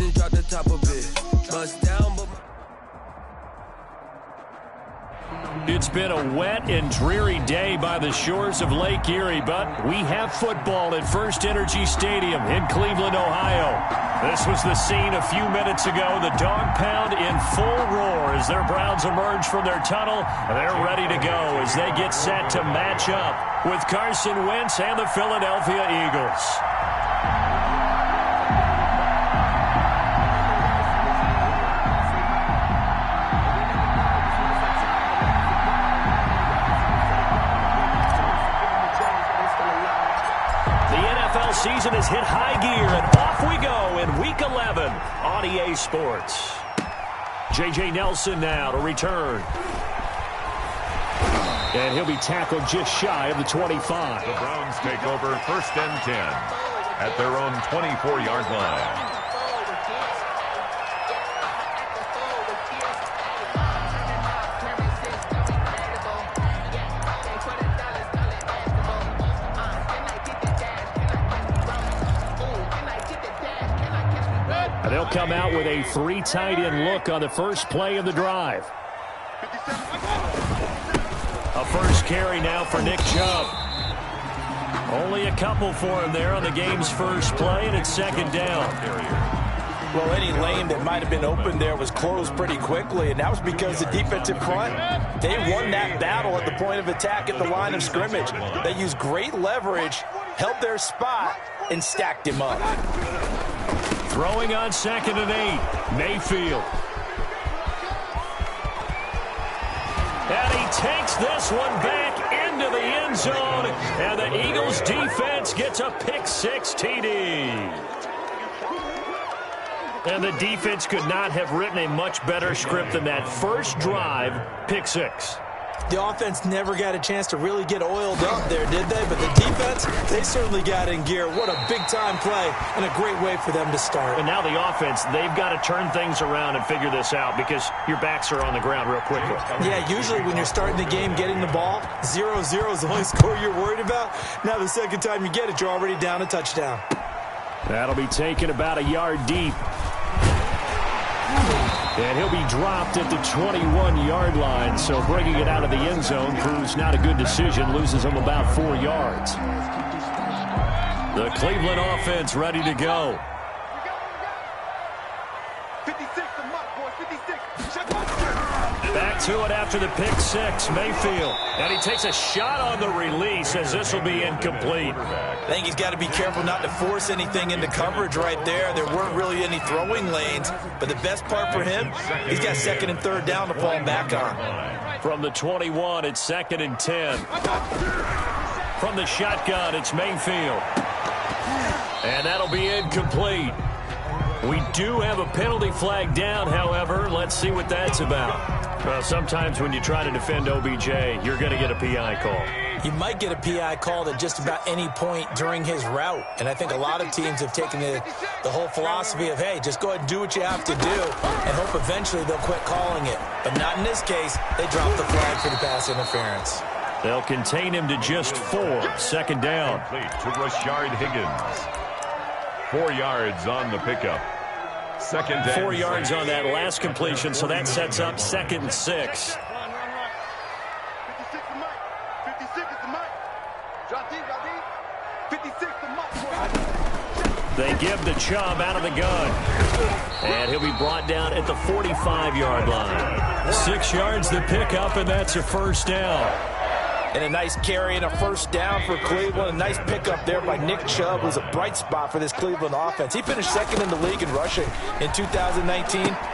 reasons, drop the top of it. Bust down, but it's been a wet and dreary day by the shores of Lake Erie, but we have football at First Energy Stadium in Cleveland, Ohio. This was the scene a few minutes ago. The dog pound in full roar as their Browns emerge from their tunnel. They're ready to go as they get set to match up with Carson Wentz and the Philadelphia Eagles. Season has hit high gear, and off we go in Week 11 on EA Sports. J.J. Nelson now to return. And he'll be tackled just shy of the 25. The Browns take over 1st and 10 at their own 24-yard line. They'll come out with a 3 tight end look on the first play of the drive. A first carry now for Nick Chubb. Only a couple for him there on the game's first play, and it's 2nd down. Well, any lane that might have been open there was closed pretty quickly, and that was because the defensive front, they won that battle at the point of attack at the line of scrimmage. They used great leverage, held their spot, and stacked him up. Throwing on 2nd and 8, Mayfield. And he takes this one back into the end zone, and the Eagles defense gets a pick-6 TD. And the defense could not have written a much better script than that first drive, pick-6. The offense never got a chance to really get oiled up there, did they? But the defense, they certainly got in gear. What a big-time play and a great way for them to start. And now the offense, they've got to turn things around and figure this out because your backs are on the ground real quickly. Yeah, usually when you're starting the game getting the ball, 0-0 is the only score you're worried about. Now the second time you get it, you're already down a touchdown. That'll be taken about a yard deep. And he'll be dropped at the 21-yard line, so bringing it out of the end zone proves not a good decision, loses him about 4 yards. The Cleveland offense ready to go. 56, the mark, boys, 56. Back to it after the pick-6, Mayfield. And he takes a shot on the release as this will be incomplete. I think he's got to be careful not to force anything into coverage right there. There weren't really any throwing lanes, but the best part for him, he's got 2nd and 3rd down to fall back on. From the 21, it's 2nd and 10. From the shotgun, it's Mayfield. And that'll be incomplete. We do have a penalty flag down, however. Let's see what that's about. Well, sometimes when you try to defend OBJ, you're going to get a PI call. You might get a PI called at just about any point during his route. And I think a lot of teams have taken the whole philosophy of, hey, just go ahead and do what you have to do and hope eventually they'll quit calling it. But not in this case. They dropped the flag for the pass interference. They'll contain him to just 4. 2nd down. To Rashard Higgins. 4 yards on the pickup. 2nd down. 4 yards on that last completion, so that sets up 2nd and 6. They give the Chubb out of the gun. And he'll be brought down at the 45-yard line. 6 yards the pickup, and that's a 1st down. And a nice carry and a 1st down for Cleveland. A nice pickup there by Nick Chubb, who's a bright spot for this Cleveland offense. He finished 2nd in the league in rushing in 2019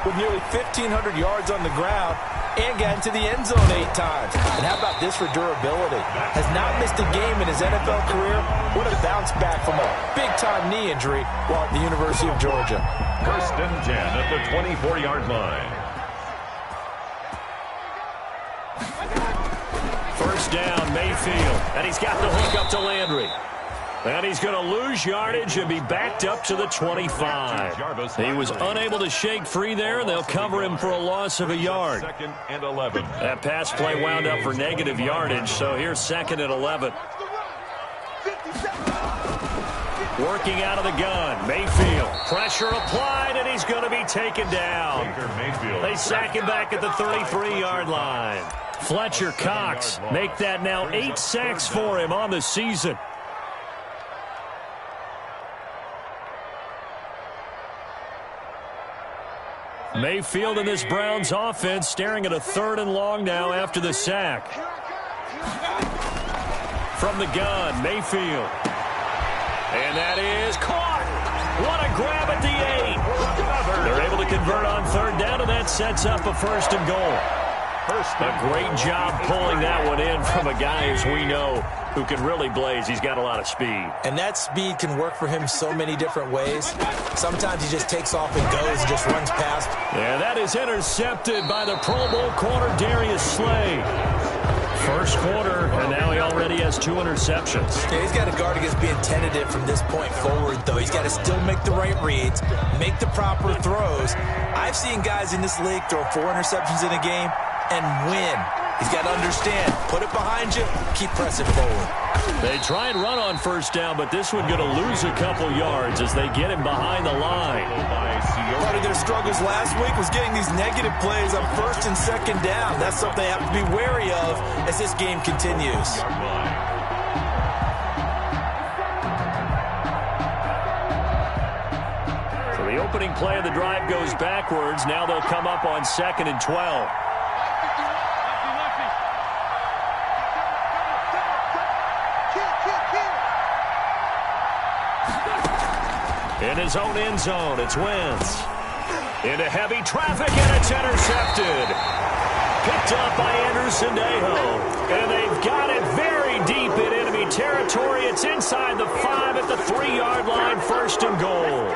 with nearly 1,500 yards on the ground and got into the end zone 8 times. And how about this for durability? Has not missed a game in his NFL career. What a bounce back from a big-time knee injury while at the University of Georgia. 1st and 10 at the 24-yard line. 1st down, Mayfield. And he's got the hook up to Landry. And he's going to lose yardage and be backed up to the 25. He was unable to shake free there, and they'll cover him for a loss of a yard. 2nd and 11. That pass play wound up for negative yardage, so here's 2nd and 11. Working out of the gun. Mayfield. Pressure applied, and he's going to be taken down. They sack him back at the 33-yard line. Fletcher Cox make that now 8 sacks for him on the season. Mayfield in this Browns offense staring at a 3rd and long now after the sack. From the gun, Mayfield. And that is caught. What a grab at the 8. They're able to convert on 3rd down, and that sets up a 1st and goal. A great job pulling that one in from a guy, as we know, who can really blaze. He's got a lot of speed. And that speed can work for him so many different ways. Sometimes he just takes off and goes and just runs past. Yeah, that is intercepted by the Pro Bowl corner, Darius Slay. First quarter, and now he already has 2 interceptions. Yeah, he's got to guard against being tentative from this point forward, though. He's got to still make the right reads, make the proper throws. I've seen guys in this league throw 4 interceptions in a game and win. He's got to understand, put it behind you, keep pressing forward. They try and run on 1st down, but this one going to lose a couple yards as they get him behind the line. Part of their struggles last week was getting these negative plays on 1st and 2nd down. That's something they have to be wary of as this game continues. So the opening play of the drive goes backwards. Now they'll come up on 2nd and 12. In his own end zone, it's Wentz. Into heavy traffic, and it's intercepted. Picked up by Anderson Aho. And they've got it very deep in enemy territory. It's inside the 5 at the 3-yard line, 1st and goal.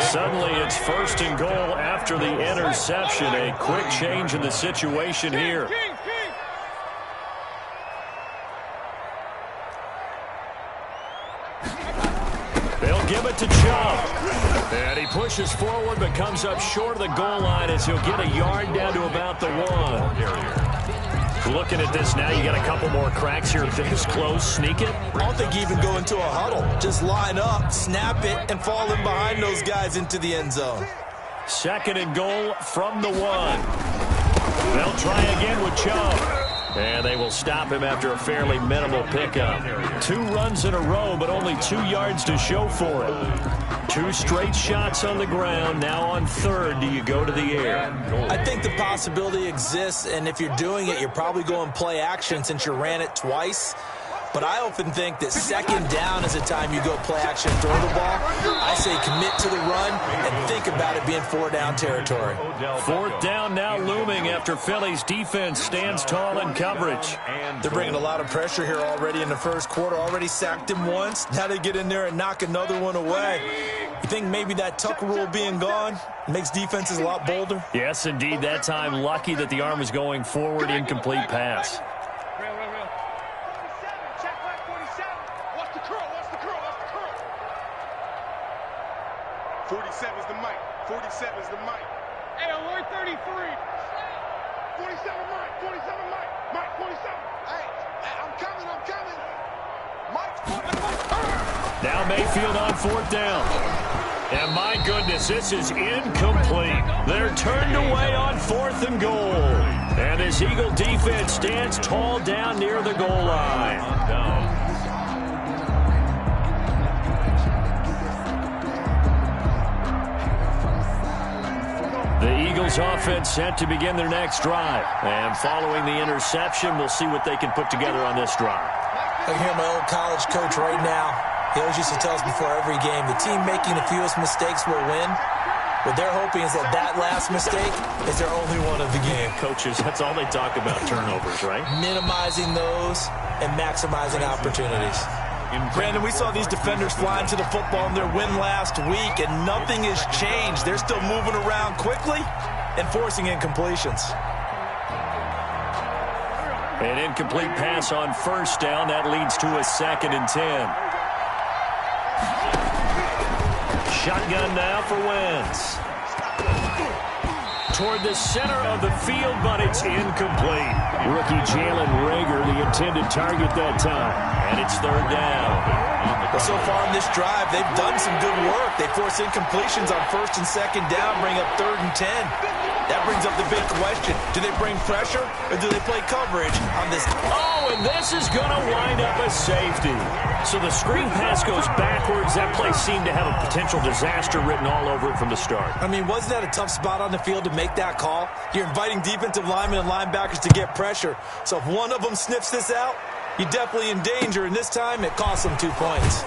Suddenly, it's 1st and goal after the interception. A quick change in the situation here. Give it to Chubb. And he pushes forward but comes up short of the goal line as he'll get a yard down to about the 1. Looking at this now, you got a couple more cracks here. This close, sneak it. I don't think you even go into a huddle. Just line up, snap it, and fall in behind those guys into the end zone. 2nd and goal from the 1. They'll try again with Chubb. And they will stop him after a fairly minimal pickup. 2 runs in a row, but only 2 yards to show for it. 2 straight shots on the ground. Now on 3rd, do you go to the air? I think the possibility exists, and if you're doing it, you're probably going play action since you ran it twice. But I often think that 2nd down is the time you go play action, throw the ball. I say commit to the run and think about it being 4-down territory. 4th down now looming after Philly's defense stands tall in coverage. They're bringing a lot of pressure here already in the 1st quarter. Already sacked him once. Now they get in there and knock another one away. You think maybe that tuck rule being gone makes defenses a lot bolder? Yes, indeed. That time lucky that the arm was going forward, incomplete pass. 47's the mic. 47's the mic. Hey, alert 33. 47 mic. 47 mic. Mike 47. Hey, I'm coming. Mike 47. Now Mayfield on 4th down. And my goodness, this is incomplete. They're turned away on 4th and goal. And this Eagle defense stands tall down near the goal line. The Eagles offense set to begin their next drive. And following the interception, we'll see what they can put together on this drive. I hear my old college coach right now. He always used to tell us before every game, the team making the fewest mistakes will win. What they're hoping is that last mistake is their only one of the game. Coaches, that's all they talk about, turnovers, right? Minimizing those and maximizing opportunities. Brandon, we saw these defenders flying to the football in their win last week, and nothing has changed. They're still moving around quickly and forcing incompletions. An incomplete pass on 1st down. That leads to a 2nd and 10. Shotgun now for Wentz. Toward the center of the field, but it's incomplete. Rookie Jalen Reagor, the intended target that time. And it's 3rd down. Well, so far in this drive, they've done some good work. They force incompletions on 1st and 2nd down, bring up 3rd and 10. That brings up the big question. Do they bring pressure or do they play coverage on this? Oh, and this is going to wind up a safety. So the screen pass goes backwards. That play seemed to have a potential disaster written all over it from the start. I mean, wasn't that a tough spot on the field to make that call? You're inviting defensive linemen and linebackers to get pressure. So if one of them sniffs this out, you're definitely in danger, and this time it costs them 2 points.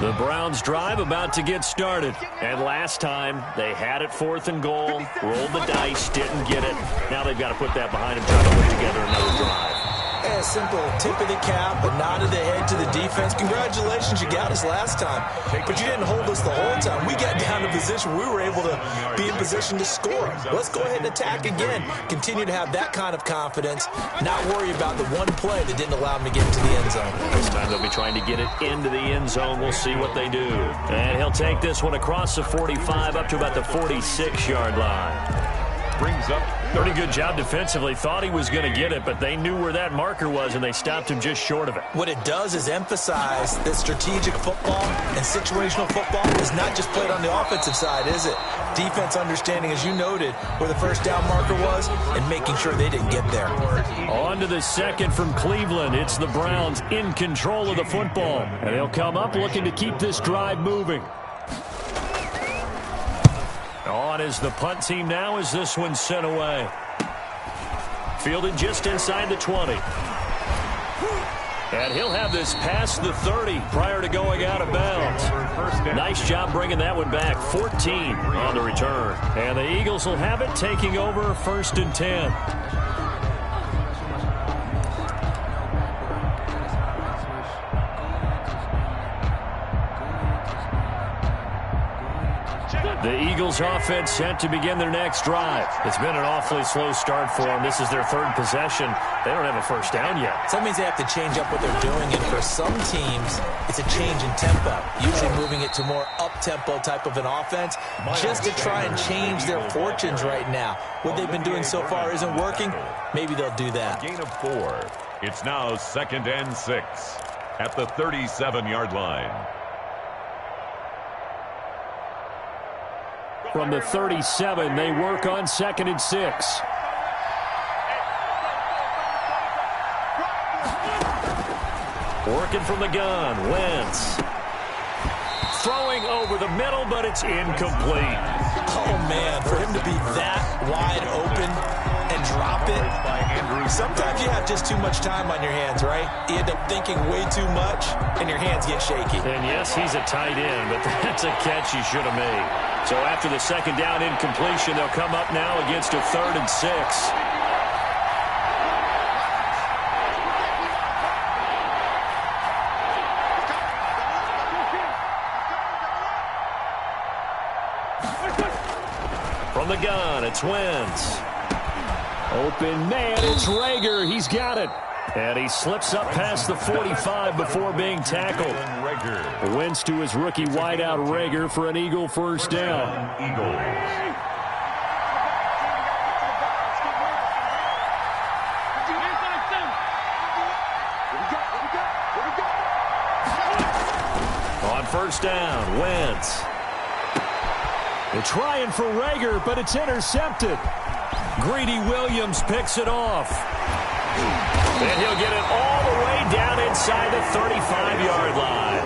The Browns drive about to get started. And last time, they had it 4th and goal, rolled the dice, didn't get it. Now they've got to put that behind them, try to put together another drive. A simple tip of the cap, a nod of the head to the defense. Congratulations, you got us last time. But you didn't hold us the whole time. We got down to position. We were able to be in position to score. Let's go ahead and attack again. Continue to have that kind of confidence. Not worry about the one play that didn't allow them to get into the end zone. This time they'll be trying to get it into the end zone. We'll see what they do. And he'll take this one across the 45 up to about the 46-yard line. Brings up pretty good job defensively. Thought he was going to get it, but they knew where that marker was, and they stopped him just short of it. What it does is emphasize that strategic football and situational football is not just played on the offensive side, is it? Defense understanding, as you noted, where the first down marker was and making sure they didn't get there. On to the second from Cleveland. It's the Browns in control of the football, and they'll come up looking to keep this drive moving. On is the punt team now as this one's sent away. Fielded just inside the 20. And he'll have this past the 30 prior to going out of bounds. Nice job bringing that one back. 14 on the return. And the Eagles will have it taking over 1st and 10. The Eagles offense set to begin their next drive. It's been an awfully slow start for them. This is their 3rd possession. They don't have a first down yet. So that means they have to change up what they're doing, and for some teams, it's a change in tempo, usually moving it to more up-tempo type of an offense just to try and change their fortunes right now. What they've been doing so far isn't working. Maybe they'll do that. Gain of 4. It's now 2nd and 6 at the 37-yard line. From the 37, they work on 2nd and 6. Working from the gun, Wentz. Throwing over the middle, but it's incomplete. Oh, man, for him to be that wide open and drop it. Sometimes you have just too much time on your hands, right? You end up thinking way too much, and your hands get shaky. And yes, he's a tight end, but that's a catch he should have made. So after the 2nd down incompletion, they'll come up now against a 3rd and 6. From the gun, it's Wentz. Open man, it's Rager. He's got it. And he slips up past the 45 before being tackled. Wentz to his rookie wideout Rager for an Eagle first down. On 1st down, Wentz. They're trying for Rager, but it's intercepted. Greedy Williams picks it off. And he'll get it all the way down inside the 35-yard line.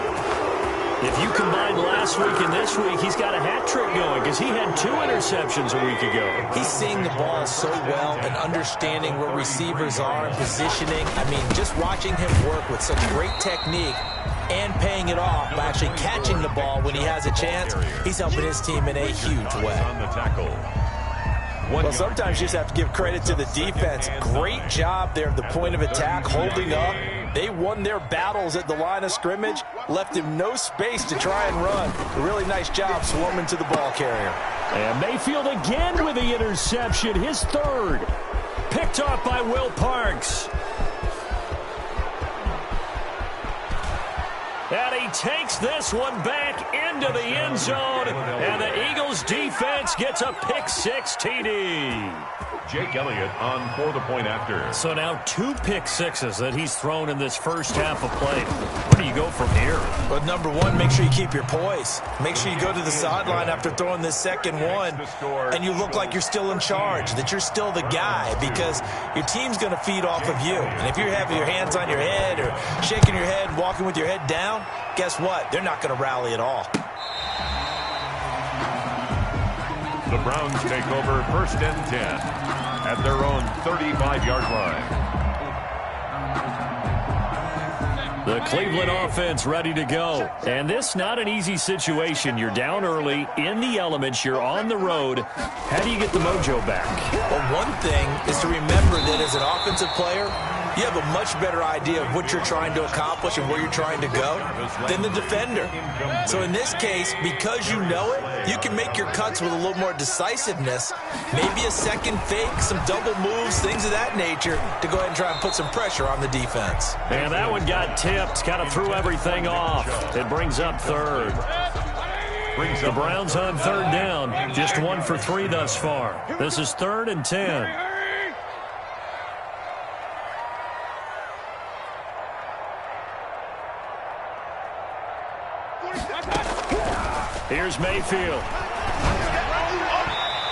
If you combine last week and this week, he's got a hat trick going because he had 2 interceptions a week ago. He's seeing the ball so well and understanding where receivers are and positioning. I mean, just watching him work with such great technique and paying it off by actually catching the ball when he has a chance, he's helping his team in a huge way. On the tackle. Well, sometimes you just have to give credit to the defense. Great job there at the point of attack, holding up. They won their battles at the line of scrimmage, left him no space to try and run. A really nice job swarming to the ball carrier. And Mayfield again with the interception, his 3rd. Picked off by Will Parks. And he takes this one back into the end zone, and the Eagles defense gets a pick-6 TD. Jake Elliott on for the point after. So now 2 pick-6s that he's thrown in this first half of play. Where do you go from here? But number one, make sure you keep your poise. Make sure you go to the sideline after throwing this second one, and you look like you're still in charge, that you're still the guy, because your team's going to feed off of you. And if you're having your hands on your head or shaking your head and walking with your head down, guess what? They're not going to rally at all. The Browns take over 1st and 10 at their own 35-yard line. The Cleveland offense ready to go. And this not an easy situation. You're down early, in the elements, you're on the road. How do you get the mojo back? Well, one thing is to remember that as an offensive player, you have a much better idea of what you're trying to accomplish and where you're trying to go than the defender. So in this case, because you know it, you can make your cuts with a little more decisiveness, maybe a second fake, some double moves, things of that nature, to go ahead and try and put some pressure on the defense. And that one got tipped, kind of threw everything off. It brings up 3rd. The Browns on 3rd down, just 1 for 3 thus far. This is 3rd and 10. Here's Mayfield.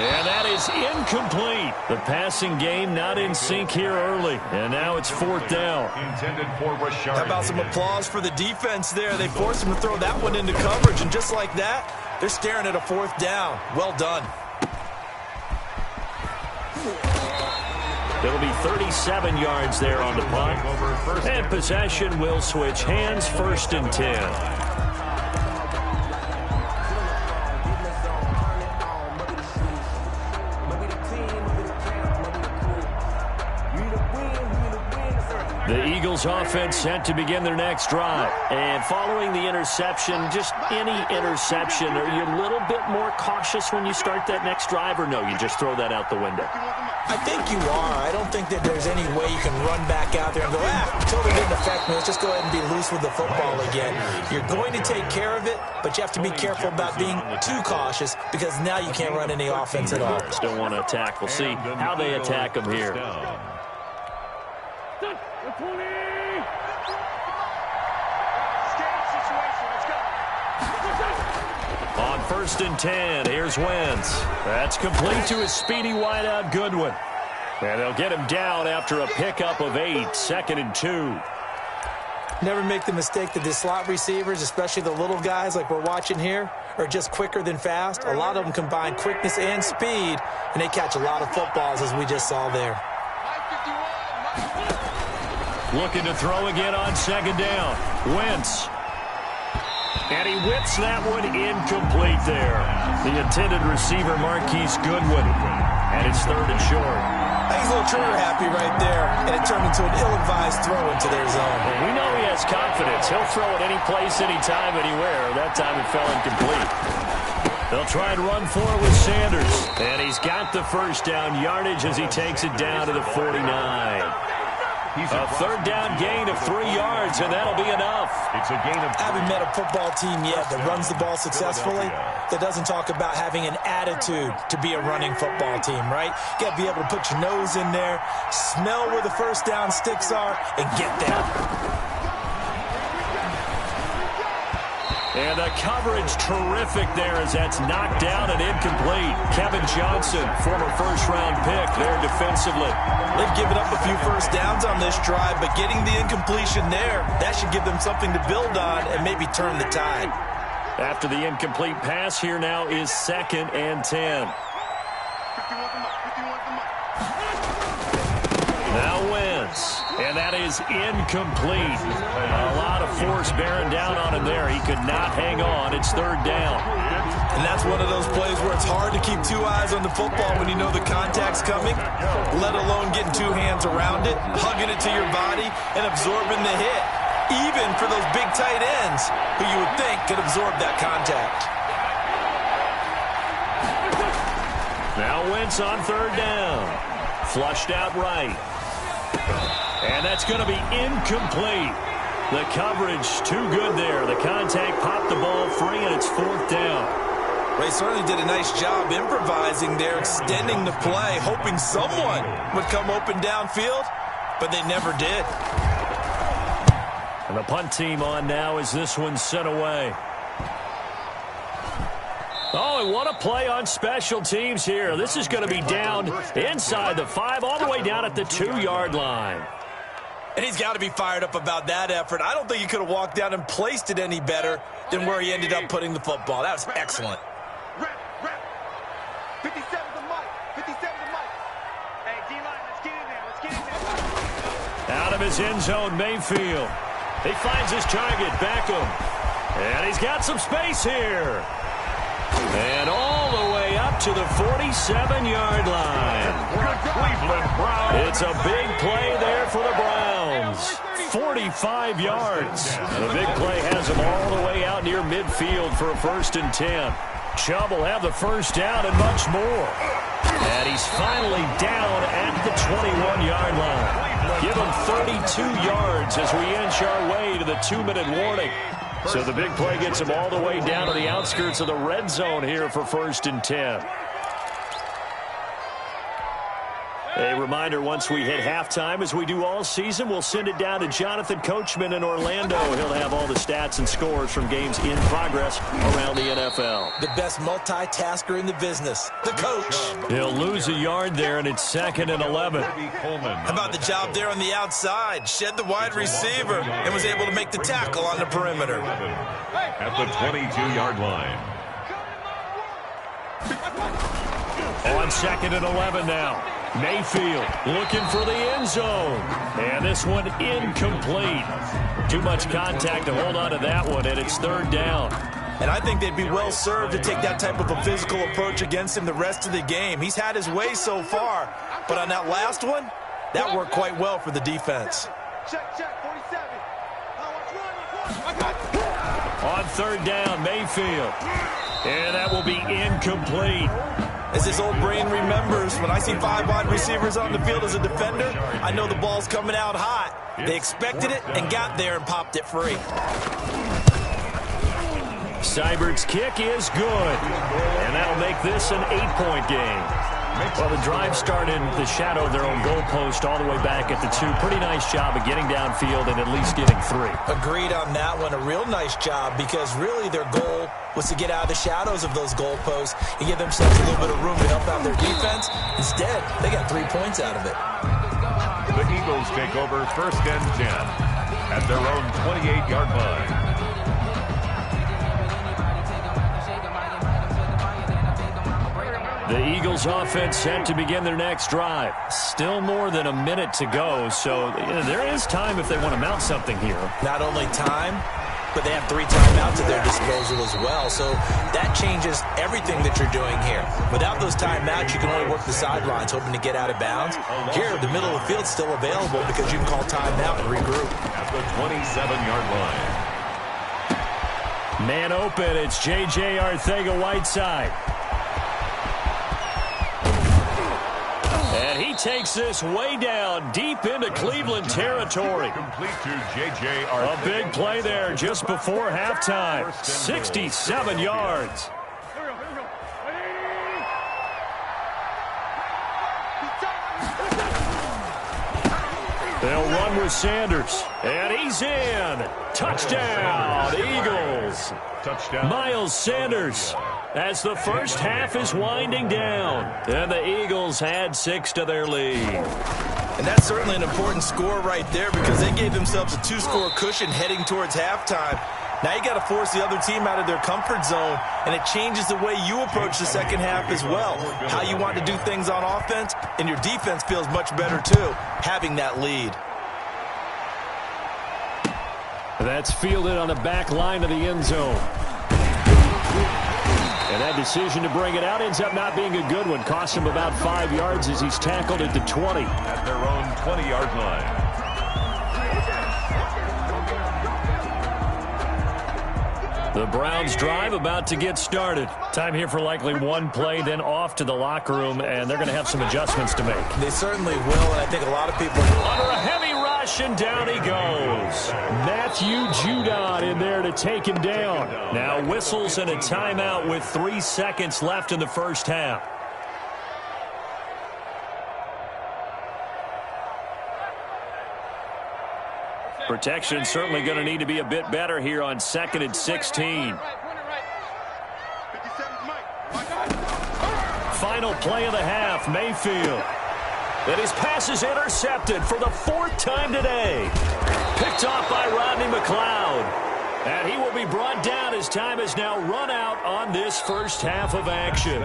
And that is incomplete. The passing game not in sync here early. And now it's 4th down. How about some applause for the defense there? They forced him to throw that one into coverage, and just like that, they're staring at a 4th down. Well done. It'll be 37 yards there on the punt. And possession will switch hands, 1st and 10. The Eagles offense set to begin their next drive. And following the interception, just any interception, are you a little bit more cautious when you start that next drive, or no, you just throw that out the window? I think you are. I don't think that there's any way you can run back out there and go, totally didn't affect me. Let's just go ahead and be loose with the football again. You're going to take care of it, but you have to be careful about being too cautious, because now you can't run any offense at all. Still want to attack. We'll see how they attack them here. On 1st and 10, here's Wentz. That's complete to his speedy wideout Goodwin. And they'll get him down after a pickup of 8, 2nd and 2. Never make the mistake that the slot receivers, especially the little guys like we're watching here, are just quicker than fast. A lot of them combine quickness and speed, and they catch a lot of footballs, as we just saw there. Looking to throw again on 2nd down. Wentz. And he whips that one incomplete there. The intended receiver, Marquise Goodwin. And it's 3rd and short. I think he's a little trigger happy right there, and it turned into an ill-advised throw into their zone. Well, we know he has confidence. He'll throw it any place, anytime, anywhere. That time it fell incomplete. They'll try and run for it with Sanders. And he's got the 1st down yardage as he takes it down to the 49. A 3rd down gain of 3 yards, and that'll be enough. It's a gain of 3. I haven't met a football team yet that runs the ball successfully that doesn't talk about having an attitude to be a running football team, right? You got to be able to put your nose in there, smell where the 1st down sticks are, and get there. And the coverage terrific there as that's knocked down and incomplete. Kevin Johnson, former 1st-round pick there defensively. They've given up a few 1st downs on this drive, but getting the incompletion there, that should give them something to build on and maybe turn the tide. After the incomplete pass, here now is 2nd and 10. Now Wentz, and that is incomplete. A lot of force bearing down on him there. He could not hang on. It's 3rd down. And that's one of those plays where it's hard to keep 2 eyes on the football when you know the contact's coming, let alone getting 2 hands around it, hugging it to your body, and absorbing the hit, even for those big tight ends who you would think could absorb that contact. Now Wentz on 3rd down. Flushed out right. And that's going to be incomplete. The coverage too good there. The contact popped the ball free, and it's 4th down. Well, he certainly did a nice job improvising there, extending the play, hoping someone would come open downfield, but they never did. And the punt team on now as this one's sent away. Oh, and what a play on special teams here. This is going to be down inside the 5, all the way down at the 2-yard line. And he's got to be fired up about that effort. I don't think he could have walked down and placed it any better than where he ended up putting the football. That was excellent. 57 to Mike. 57 to Mike. Hey, D-line, let's get in there. Let's get in there. Out of his end zone, Mayfield. He finds his target, Beckham. And he's got some space here. And all the way up to the 47-yard line. Cleveland Browns. It's a big play there for the Browns. 45 yards. The big play has them all the way out near midfield for a 1st and 10. Chubb will have the first down and much more. And he's finally down at the 21-yard line. Give him 32 yards as we inch our way to the 2-minute warning. So the big play gets him all the way down to the outskirts of the red zone here for 1st and 10. A reminder, once we hit halftime, as we do all season, we'll send it down to Jonathan Coachman in Orlando. He'll have all the stats and scores from games in progress around the NFL. The best multitasker in the business, the coach. He'll lose a yard there, and it's 2nd and 11. How about the job there on the outside? Shed the wide receiver and was able to make the tackle on the perimeter. At the 22-yard line. On 2nd and 11 now. Mayfield looking for the end zone. And this one incomplete. Too much contact to hold on to that one, and it's 3rd down. And I think they'd be well served to take that type of a physical approach against him the rest of the game. He's had his way so far, but on that last one, that worked quite well for the defense. Check, 47. On 3rd down, Mayfield. And that will be incomplete. As his old brain remembers, when I see 5 wide receivers on the field as a defender, I know the ball's coming out hot. They expected it and got there and popped it free. Seibert's kick is good. And that'll make this an 8-point game. Well, the drive started in the shadow of their own goalpost all the way back at the 2. Pretty nice job of getting downfield and at least getting 3. Agreed on that one. A real nice job because really their goal was to get out of the shadows of those goalposts and give themselves a little bit of room to help out their defense. Instead, they got 3 points out of it. The Eagles take over 1st and 10 at their own 28-yard line. The Eagles offense set to begin their next drive. Still more than a minute to go, so there is time if they want to mount something here. Not only time, but they have 3 timeouts at their disposal as well, so that changes everything that you're doing here. Without those timeouts, you can only work the sidelines, hoping to get out of bounds. Here, the middle of the field's still available because you can call timeout and regroup. At the 27-yard line. Man open, it's J.J. Arcega-Whiteside. And he takes this way down, deep into Cleveland territory. Complete to J.J. A big play there just before halftime. 67 yards. They'll run with Sanders. And he's in. Touchdown, Eagles. Touchdown. Miles Sanders. As the first half is winding down, and the Eagles had 6 to their lead. And that's certainly an important score right there because they gave themselves a 2-score cushion heading towards halftime. Now you got to force the other team out of their comfort zone, and it changes the way you approach the second half as well. How you want to do things on offense, and your defense feels much better too, having that lead. That's fielded on the back line of the end zone. And that decision to bring it out ends up not being a good one. Costs him about 5 yards as he's tackled at the 20. At their own 20-yard line. The Browns drive about to get started. Time here for likely one play, then off to the locker room, and they're going to have some adjustments to make. They certainly will, and I think a lot of people... Under a heavy rush. rush, and down he goes. Matthew Judon in there to take him down. Now whistles and a timeout with 3 seconds left in the first half. Protection certainly going to need to be a bit better here on 2nd and 16. Final play of the half, Mayfield. And his pass is intercepted for the 4th time today. Picked off by Rodney McLeod. And he will be brought down as time has now run out on this first half of action.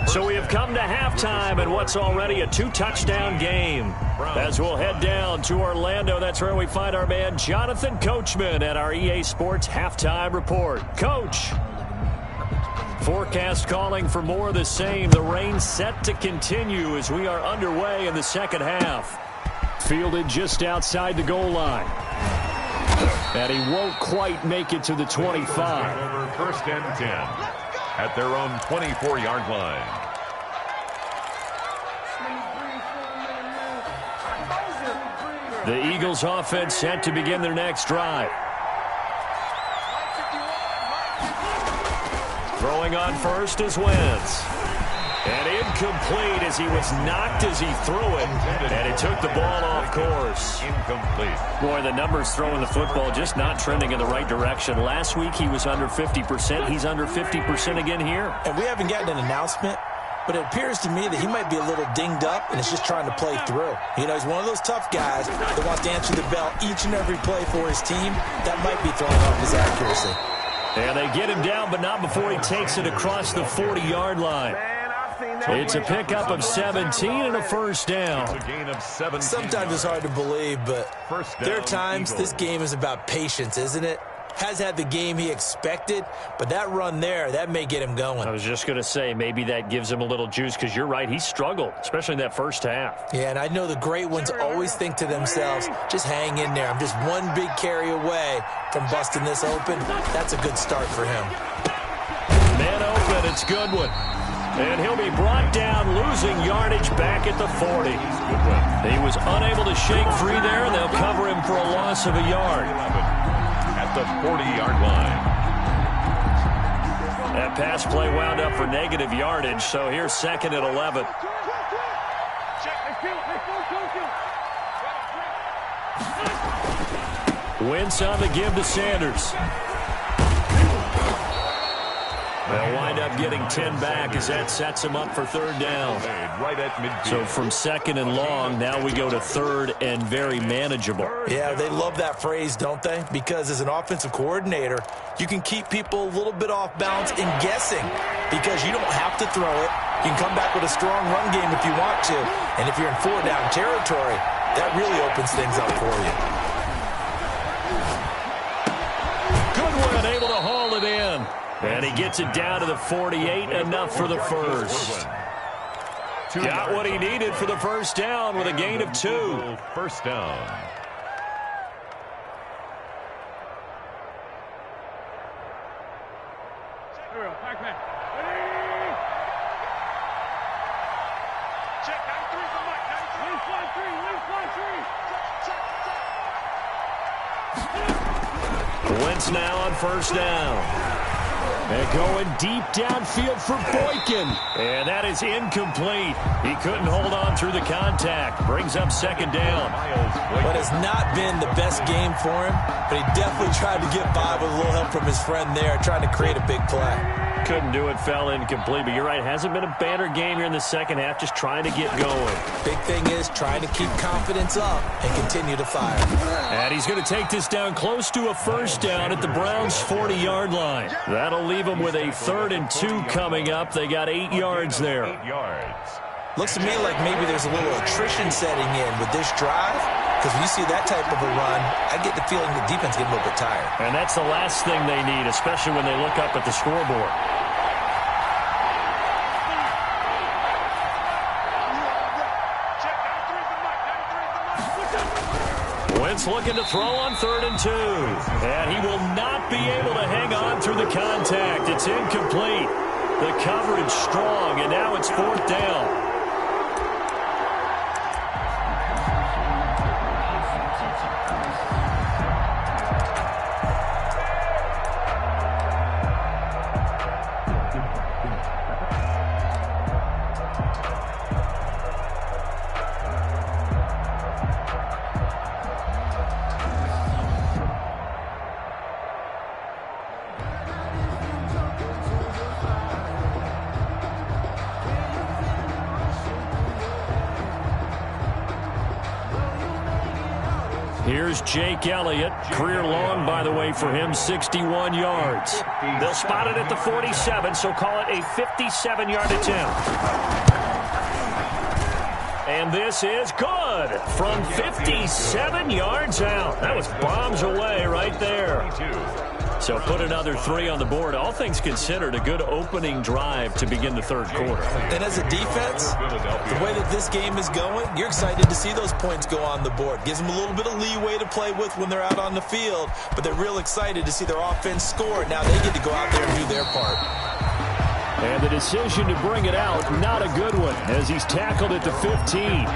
So we have come to halftime in what's already a 2-touchdown game. As we'll head down to Orlando, that's where we find our man Jonathan Coachman at our EA Sports Halftime Report. Coach. Forecast calling for more of the same. The rain set to continue as we are underway in the second half. Fielded just outside the goal line. And he won't quite make it to the 25. Over 1st and 10 at their own 24-yard line. The Eagles offense set to begin their next drive. Throwing on first is Wentz. And incomplete as he was knocked as he threw it. And it took the ball off course. Incomplete. Boy, the numbers throwing the football just not trending in the right direction. Last week he was under 50%. He's under 50% again here. And we haven't gotten an announcement, but it appears to me that he might be a little dinged up and is just trying to play through. You know, he's one of those tough guys that wants to answer the bell each and every play for his team. That might be throwing off his accuracy. And they get him down, but not before he takes it across the 40-yard line. It's a pickup of 17 and a first down. Sometimes it's hard to believe, but there are times this game is about patience, isn't it? Has had the game he expected, but that run there, that may get him going. I was just going to say, maybe that gives him a little juice, because you're right, he struggled, especially in that first half. Yeah, and I know the great ones always think to themselves, just hang in there. I'm just one big carry away from busting this open. That's a good start for him. Man open, it's Goodwin. And he'll be brought down, losing yardage back at the 40. He was unable to shake free there, and they'll cover him for a loss of a yard. At the 40-yard line. That pass play wound up for negative yardage, so here's 2nd and 11. Wentz on the give to Sanders. They'll wind up getting 10 back as that sets him up for 3rd down. Right at midfield. So from 2nd and long, now we go to 3rd and very manageable. Yeah, they love that phrase, don't they? Because as an offensive coordinator, you can keep people a little bit off balance and guessing because you don't have to throw it. You can come back with a strong run game if you want to. And if you're in 4-down territory, that really opens things up for you. Goodwin able to haul it in. And he gets it down to the 48, enough for the first. Got what he needed for the first down with a gain of 2. First down. Wentz now on first down. And going deep downfield for Boykin. And that is incomplete. He couldn't hold on through the contact. Brings up 2nd down. But it's not been the best game for him, but he definitely tried to get by with a little help from his friend there, trying to create a big play. Couldn't do it, fell incomplete. But you're right, hasn't been a banner game here in the second half, just trying to get going. Big thing is trying to keep confidence up and continue to fire. And he's going to take this down close to a first down at the Browns' 40-yard line. That'll leave them with a 3rd and 2 coming up. They got 8 yards there. 8 yards. Looks to me like maybe there's a little attrition setting in with this drive, because when you see that type of a run, I get the feeling the defense getting a little bit tired. And that's the last thing they need, especially when they look up at the scoreboard. Wentz looking to throw on 3rd and 2. And he will not be able to hang on through the contact. It's incomplete. The coverage strong, and now it's 4th down. Here's Jake Elliott. Career long, by the way, for him, 61 yards. They'll spot it at the 47, so call it a 57-yard attempt. And this is good from 57 yards out. That was bombs away right there. So put another 3 on the board. All things considered, a good opening drive to begin the third quarter. And as a defense, the way that this game is going, you're excited to see those points go on the board. Gives them a little bit of leeway to play with when they're out on the field, but they're real excited to see their offense score. Now they get to go out there and do their part. And the decision to bring it out, not a good one, as he's tackled at the 15.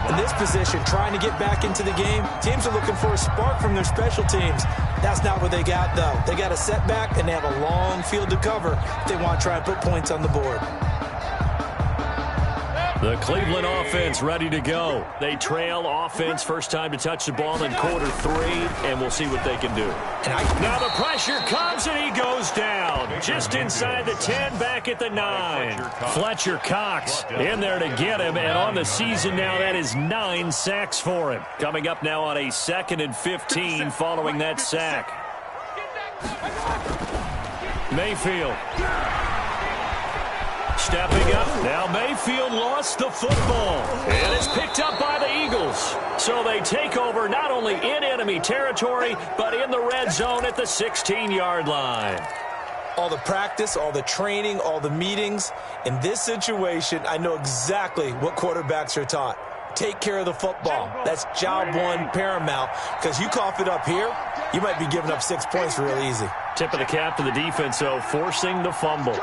In this position, trying to get back into the game, teams are looking for a spark from their special teams. That's not what they got, though. They got a setback, and they have a long field to cover if they want to try and put points on the board. The Cleveland offense ready to go. They trail offense, first time to touch the ball in quarter 3, and we'll see what they can do. Now the pressure comes, and he goes down. Just inside the 10, back at the 9. Fletcher Cox in there to get him, and on the season now, that is 9 sacks for him. Coming up now on a 2nd and 15 following that sack. Mayfield. Stepping up. Now Mayfield lost the football. And it's picked up by the Eagles. So they take over not only in enemy territory, but in the red zone at the 16-yard line. All the practice, all the training, all the meetings. In this situation, I know exactly what quarterbacks are taught. Take care of the football. That's job one paramount. Because you cough it up here, you might be giving up 6 points real easy. Tip of the cap to the defense, though, forcing the fumble.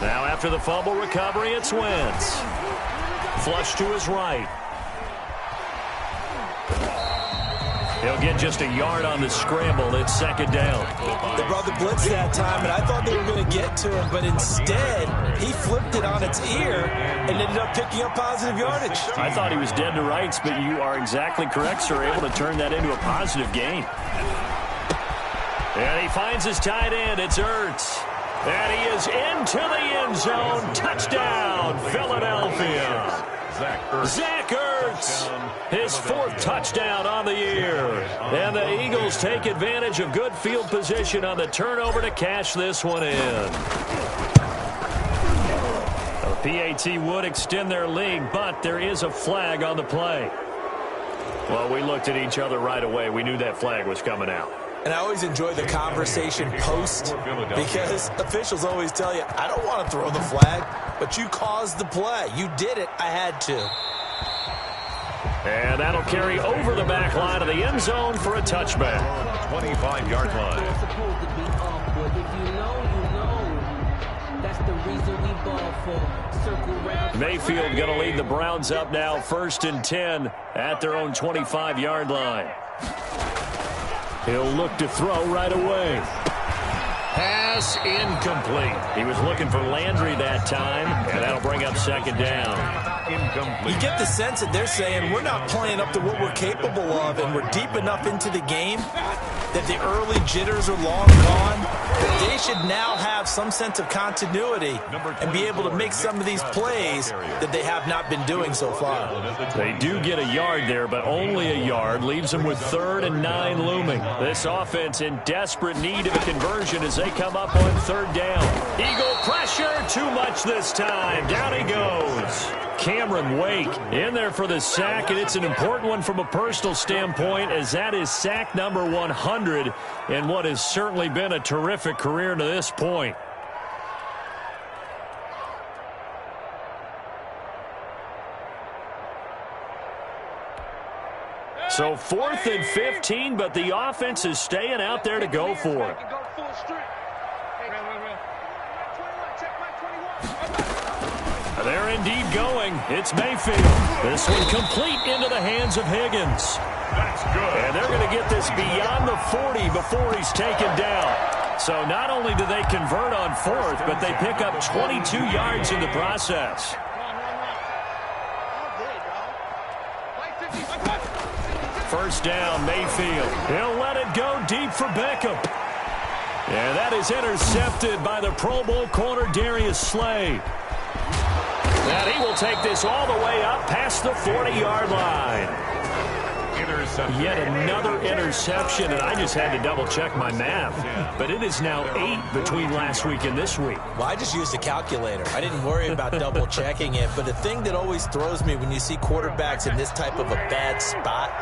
Now after the fumble recovery, it's Wentz. Flush to his right. He'll get just a yard on the scramble. It's 2nd down. They brought the blitz that time, and I thought they were going to get to him, but instead, he flipped it on its ear and ended up picking up positive yardage. I thought he was dead to rights, but you are exactly correct, sir. Able to turn that into a positive gain. And he finds his tight end. It's Ertz. And he is into the end zone. Touchdown, Philadelphia. Zach Ertz, his 4th touchdown on the year. And the Eagles take advantage of good field position on the turnover to cash this one in. The PAT would extend their lead, but there is a flag on the play. Well, we looked at each other right away. We knew that flag was coming out. And I always enjoy the conversation post because officials always tell you, I don't want to throw the flag, but you caused the play. You did it. I had to. And that'll carry over the back line of the end zone for a touchback. 25-yard line. Mayfield going to lead the Browns up now, 1st and 10 at their own 25-yard line. He'll look to throw right away. Pass incomplete. He was looking for Landry that time, and that'll bring up 2nd down. You get the sense that they're saying we're not playing up to what we're capable of, and we're deep enough into the game that the early jitters are long gone, that they should now have some sense of continuity and be able to make some of these plays that they have not been doing so far. They do get a yard there, but only a yard. Leaves them with 3rd and 9 looming. This offense in desperate need of a conversion as they come up on 3rd down. Eagle pressure, too much this time. Down he goes. Cameron Wake in there for the sack, and it's an important one from a personal standpoint as that is sack number 100 in what has certainly been a terrific career to this point. So 4th and 15, but the offense is staying out there to go for it. They're indeed going. It's Mayfield. This one complete into the hands of Higgins. That's good. And they're going to get this beyond the 40 before he's taken down. So not only do they convert on 4th, but they pick up 22 yards in the process. First down, Mayfield. He'll let it go deep for Beckham. And that is intercepted by the Pro Bowl corner Darius Slay. And he will take this all the way up past the 40-yard line. Interception. Yet another interception, and I just had to double-check my math. But it is now 8 between last week and this week. Well, I just used a calculator. I didn't worry about double-checking it. But the thing that always throws me when you see quarterbacks in this type of a bad spot,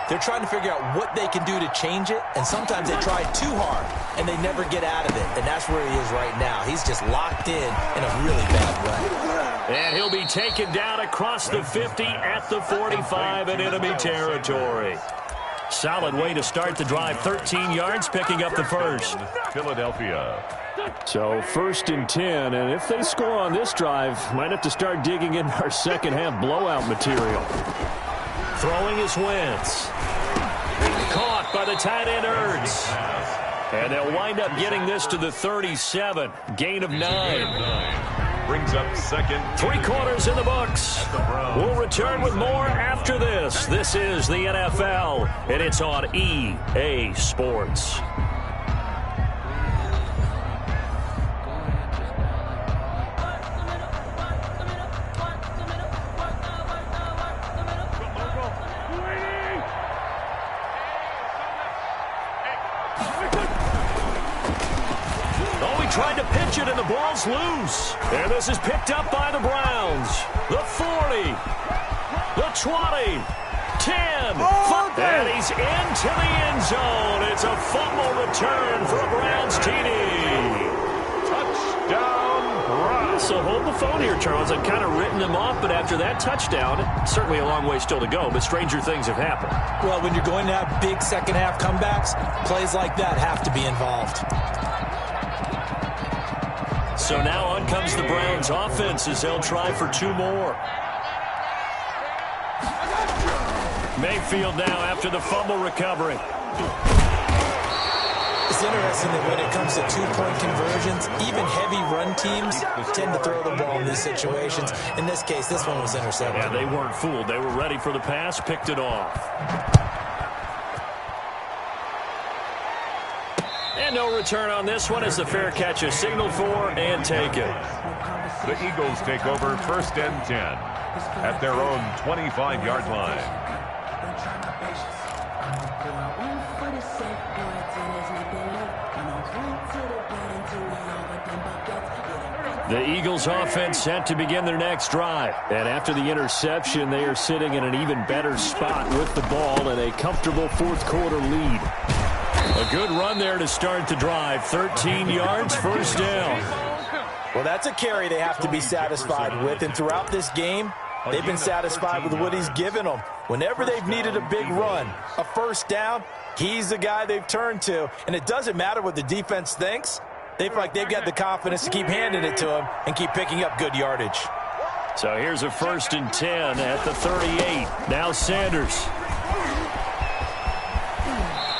they're trying to figure out what they can do to change it, and sometimes they try too hard, and they never get out of it. And that's where he is right now. He's just locked in a really bad way. And he'll be taken down across the 50 at the 45 in enemy territory. Solid way to start the drive. 13 yards, picking up the first. Philadelphia. So 1st and 10, and if they score on this drive, might have to start digging in our second-half blowout material. Throwing is Wentz. Caught by the tight end Ertz. And they'll wind up getting this to the 37. Gain of 9. Brings up second. 3 quarters in the books. We'll return with more after this. This is the NFL, and it's on EA Sports. Tried to pitch it, and the ball's loose. And this is picked up by the Browns. The 40, the 20, 10, and he's into the end zone. It's a fumble return for a Browns TD. Touchdown, Browns. So hold the phone here, Charles. I've kind of written them off, but after that touchdown, certainly a long way still to go, but stranger things have happened. Well, when you're going to have big second-half comebacks, plays like that have to be involved. So now on comes the Browns offense as they'll try for 2 more. Mayfield now after the fumble recovery. It's interesting that when it comes to 2-point conversions, even heavy run teams tend to throw the ball in these situations. In this case, this one was intercepted. Yeah, they weren't fooled. They were ready for the pass, picked it off. And no return on this one as the fair catch is signaled for and taken. The Eagles take over 1st and 10 at their own 25-yard line. The Eagles offense set to begin their next drive. And after the interception, they are sitting in an even better spot with the ball and a comfortable 4th quarter lead. A good run there to start the drive. 13 yards, 1st down. Well, that's a carry they have to be satisfied with. And throughout this game, they've been satisfied with what he's given them. Whenever they've needed a big run, a 1st down, he's the guy they've turned to. And it doesn't matter what the defense thinks. They feel like they've got the confidence to keep handing it to him and keep picking up good yardage. So here's a 1st and 10 at the 38. Now Sanders.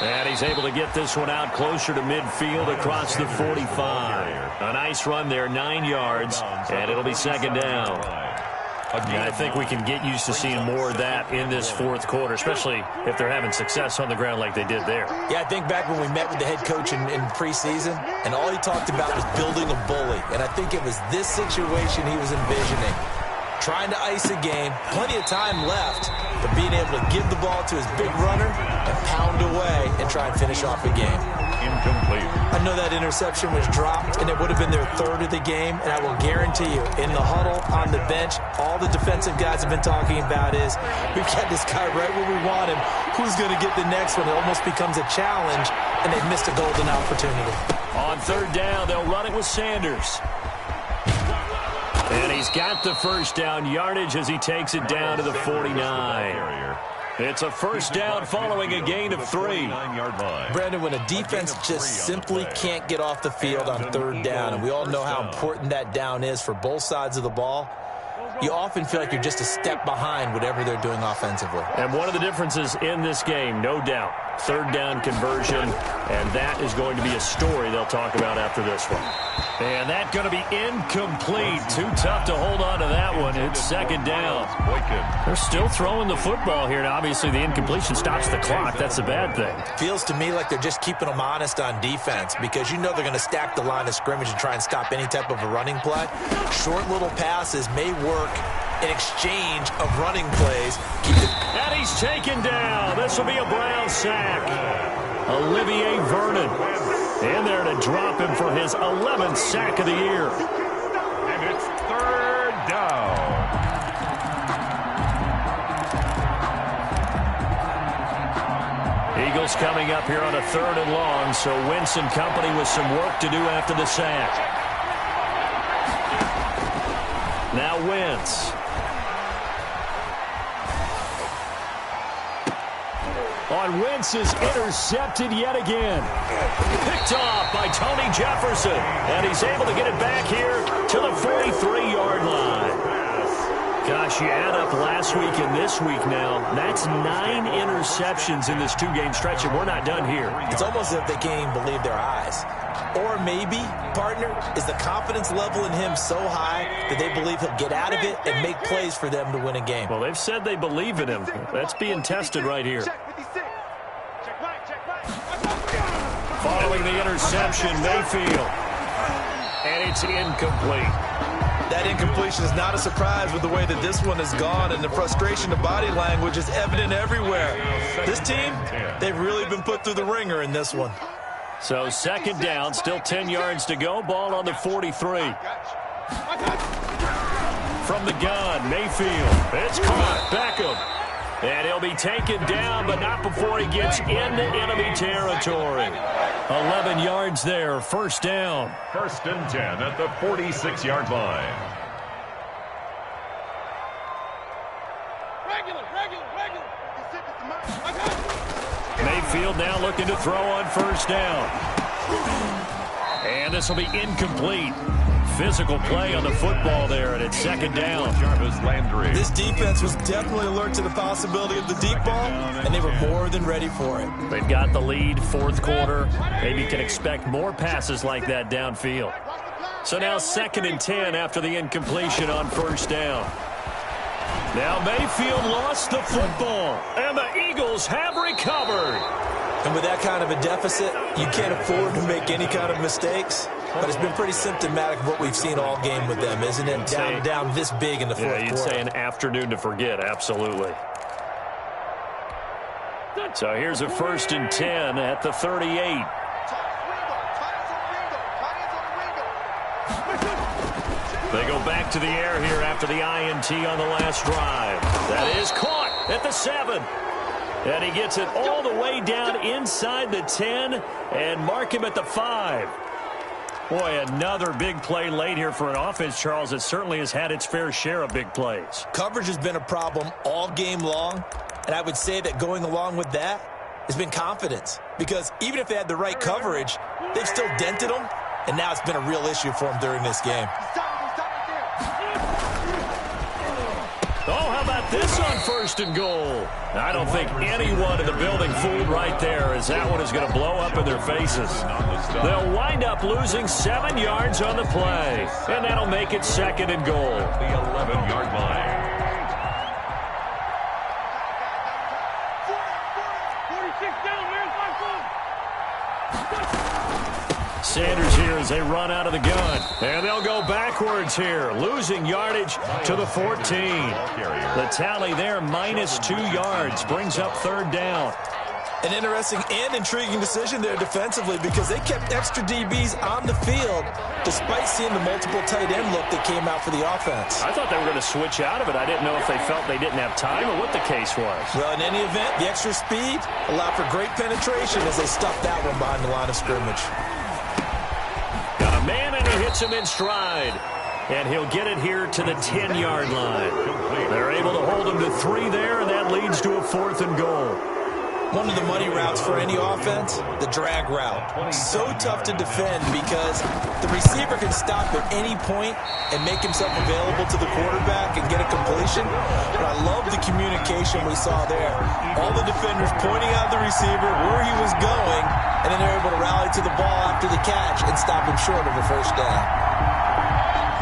And he's able to get this one out closer to midfield across the 45. A nice run there, 9 yards, and it'll be 2nd down. And I think we can get used to seeing more of that in this 4th quarter, especially if they're having success on the ground like they did there. Yeah, I think back when we met with the head coach in preseason, and all he talked about was building a bully. And I think it was this situation he was envisioning. Trying to ice a game, plenty of time left, but being able to give the ball to his big runner and pound away and try and finish off a game. Incomplete. I know that interception was dropped, and it would have been their 3rd of the game, and I will guarantee you, in the huddle, on the bench, all the defensive guys have been talking about is, we've got this guy right where we want him. Who's going to get the next one? It almost becomes a challenge, and they've missed a golden opportunity. On 3rd down, they'll run it with Sanders. And he's got the 1st down yardage as he takes it down to the 49. It's a 1st down following a gain of 3. Brandon, when a defense just simply can't get off the field on 3rd down, and we all know how important that down is for both sides of the ball, you often feel like you're just a step behind whatever they're doing offensively. And one of the differences in this game, no doubt, third down conversion, and that is going to be a story they'll talk about after this one. And that's going to be incomplete. Too tough to hold on to that one. It's second down. They're still throwing the football here. Now, obviously, the incompletion stops the clock. That's a bad thing. Feels to me like they're just keeping them honest on defense because you know they're going to stack the line of scrimmage and try and stop any type of a running play. Short little passes may work in exchange of running plays. And he's taken down. This will be a Brown sack. Olivier Vernon in there to drop him for his 11th sack of the year. And it's third down. Eagles coming up here on a 3rd and long, so Wentz and company with some work to do after the sack. Now Wentz. On Wentz is intercepted yet again. Picked off by Tony Jefferson. And he's able to get it back here to the 43-yard line. Gosh, you add up last week and this week now. That's 9 interceptions in this 2-game stretch, and we're not done here. It's almost as if they can't even believe their eyes. Or maybe, partner, is the confidence level in him so high that they believe he'll get out of it and make plays for them to win a game. Well, they've said they believe in him. That's being tested right here. Following the interception, Mayfield. And it's incomplete. That incompletion is not a surprise with the way that this one has gone, and the frustration of body language is evident everywhere. This team, they've really been put through the ringer in this one. So second down, still 10 yards to go. Ball on the 43. From the gun, Mayfield. It's caught. Beckham. And he'll be taken down, but not before he gets into enemy territory. 11 yards there, first down. 1st and 10 at the 46-yard line. Mayfield now looking to throw on first down. And this will be incomplete. Physical play on the football there, and it's second down. This defense was definitely alert to the possibility of the deep ball, and they were more than ready for it. They've got the lead, 4th quarter. Maybe can expect more passes like that downfield. So now 2nd and 10 after the incompletion on first down. Now Mayfield lost the football, and the Eagles have recovered. And with that kind of a deficit, you can't afford to make any kind of mistakes. But it's been pretty symptomatic of what we've seen all game with them, isn't it? Down this big in the 4th quarter. Yeah, you'd say an afternoon to forget, absolutely. So here's a 1st and 10 at the 38. They go back to the air here after the INT on the last drive. That is caught at the 7. And he gets it all the way down inside the 10 and mark him at the 5. Boy, another big play late here for an offense, Charles, that certainly has had its fair share of big plays. Coverage has been a problem all game long, and I would say that going along with that has been confidence. Because even if they had the right coverage, they've still dented them, and now it's been a real issue for them during this game. Oh, how about this on 1st and goal? I don't think anyone in the building fooled right there, as that one is going to blow up in their faces. They'll wind up losing 7 yards on the play, and that'll make it 2nd and goal. The 11-yard line. Sanders here as they run out of the gun. And they'll go backwards here, losing yardage to the 14. The tally there, -2 yards, brings up 3rd down. An interesting and intriguing decision there defensively because they kept extra DBs on the field despite seeing the multiple tight end look that came out for the offense. I thought they were going to switch out of it. I didn't know if they felt they didn't have time or what the case was. Well, in any event, the extra speed allowed for great penetration as they stuffed that one behind the line of scrimmage. Got a man, and he hits him in stride. And he'll get it here to the 10-yard line. They're able to hold him to 3 there, and that leads to a 4th and goal. One of the money routes for any offense, the drag route. So tough to defend because the receiver can stop at any point and make himself available to the quarterback and get a completion. But I love the communication we saw there. All the defenders pointing out the receiver, where he was going, and then they're able to rally to the ball after the catch and stop him short of a first down.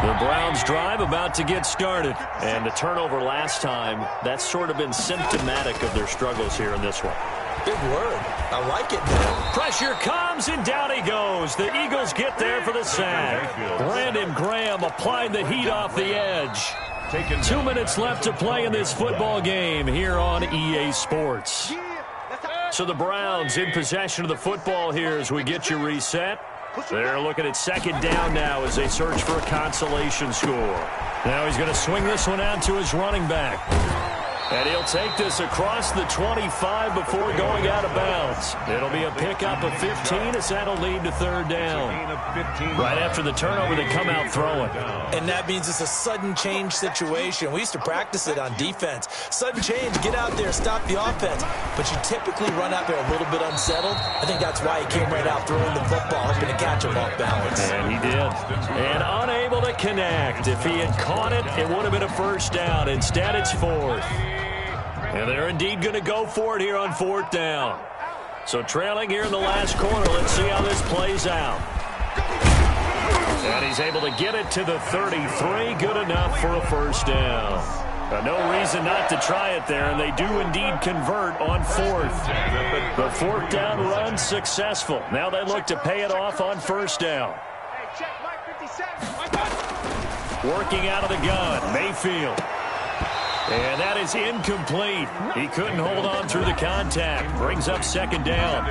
The Browns drive about to get started. And the turnover last time, that's sort of been symptomatic of their struggles here in this one. Big word. I like it, man. Pressure comes, and down he goes. The Eagles get there for the sack. Brandon Graham applied the heat off the edge. 2 minutes left to play in this football game here on EA Sports. So the Browns in possession of the football here as we get you reset. They're looking at second down now as they search for a consolation score. Now he's going to swing this one out to his running back. And he'll take this across the 25 before going out of bounds. It'll be a pickup of 15 as that'll lead to third down. Right after the turnover, they come out throwing. And that means it's a sudden change situation. We used to practice it on defense. Sudden change, get out there, stop the offense. But you typically run out there a little bit unsettled. I think that's why he came right out throwing the football, hoping to catch him off balance. And he did. And unable to connect. If he had caught it, it would have been a first down. Instead, it's fourth. And they're indeed going to go for it here on fourth down. So trailing here in the last quarter, let's see how this plays out. And he's able to get it to the 33. Good enough for a first down. No reason not to try it there, and they do indeed convert on fourth. The fourth down run successful. Now they look to pay it off on first down. Working out of the gun, Mayfield. And that is incomplete. He couldn't hold on through the contact. Brings up second down.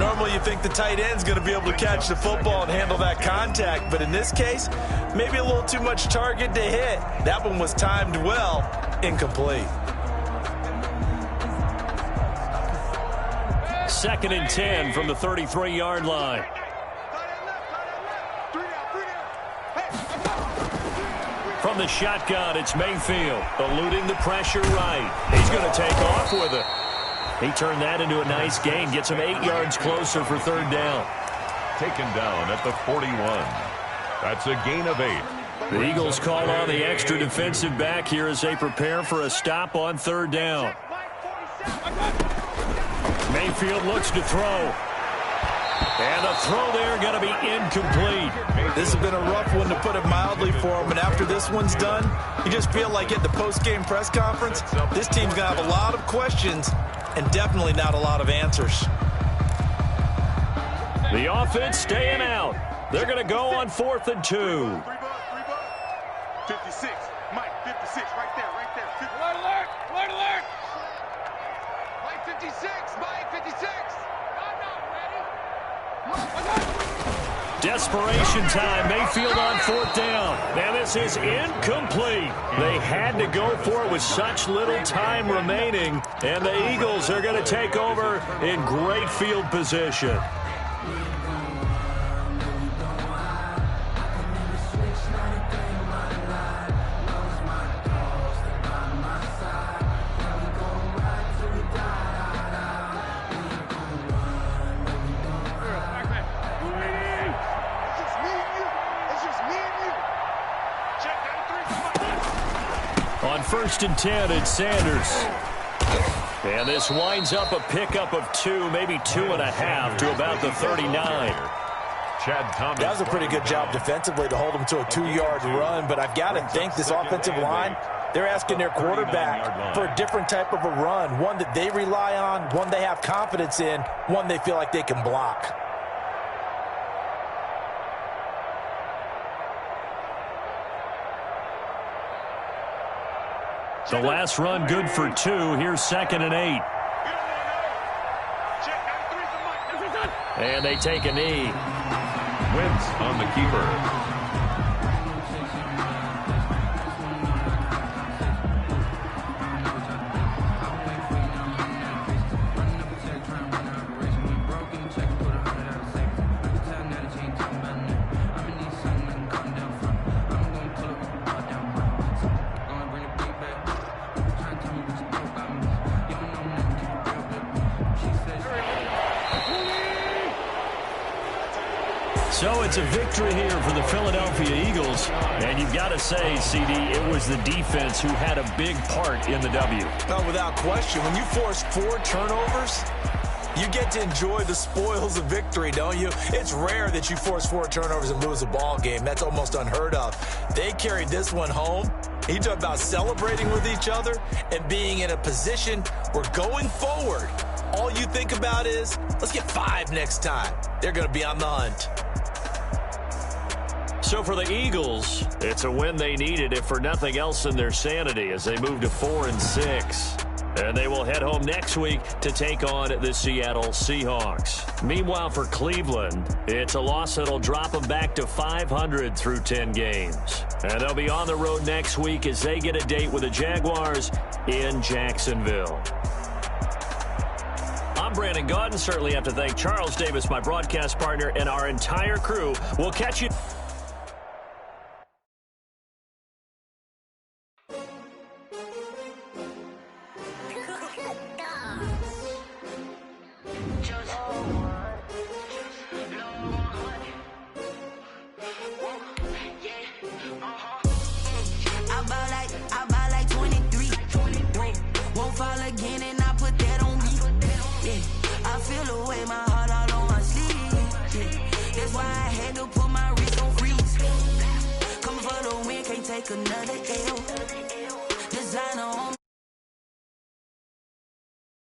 Normally you think the tight end's going to be able to catch the football and handle that contact. But in this case, maybe a little too much target to hit. That one was timed well. Incomplete. Second and 10 from the 33-yard line. From the shotgun, it's Mayfield, eluding the pressure right. He's going to take off with it. He turned that into a nice gain, gets him 8 yards closer for third down. Taken down at the 41. That's a gain of 8. The Eagles call on the extra defensive back here as they prepare for a stop on third down. Mayfield looks to throw. And the throw there going to be incomplete. This has been a rough one, to put it mildly, for him. And after this one's done, you just feel like at the post-game press conference, this team's going to have a lot of questions and definitely not a lot of answers. The offense staying out. They're going to go on 4th and 2. 56. Mike, 56. Right there, right there. Alert, alert, alert, alert. Mike, 56. Mike, 56. Desperation time. Mayfield on 4th down. And this is incomplete. They had to go for it with such little time remaining. And the Eagles are going to take over in great field position. On 1st and 10, it's Sanders. And this winds up a pickup of 2, maybe 2.5 to about the 39. Chad, that was a pretty good job defensively to hold him to a 2-yard run, but I've got to think this offensive line, they're asking their quarterback for a different type of a run, one that they rely on, one they have confidence in, one they feel like they can block. The last run good for 2. Here's 2nd and 8. And they take a knee. Wentz on the keeper. So it's a victory here for the Philadelphia Eagles. And you've got to say, CD, it was the defense who had a big part in the W. Oh, without question. When you force 4 turnovers, you get to enjoy the spoils of victory, don't you? It's rare that you force 4 turnovers and lose a ball game. That's almost unheard of. They carried this one home. He talked about celebrating with each other and being in a position where going forward, all you think about is, let's get 5 next time. They're going to be on the hunt. So for the Eagles, it's a win they needed, if for nothing else in their sanity, as they move to 4-6. And they will head home next week to take on the Seattle Seahawks. Meanwhile, for Cleveland, it's a loss that'll drop them back to 500 through 10 games. And they'll be on the road next week as they get a date with the Jaguars in Jacksonville. I'm Brandon Gaudin. Certainly have to thank Charles Davis, my broadcast partner, and our entire crew. We'll catch you. I buy like 23. Won't fall again and I put that on me. Yeah, I feel away, my heart all on my sleeve. Yeah, that's why I had to put my wrist on freeze. Coming for the win, can't take another L. Designer on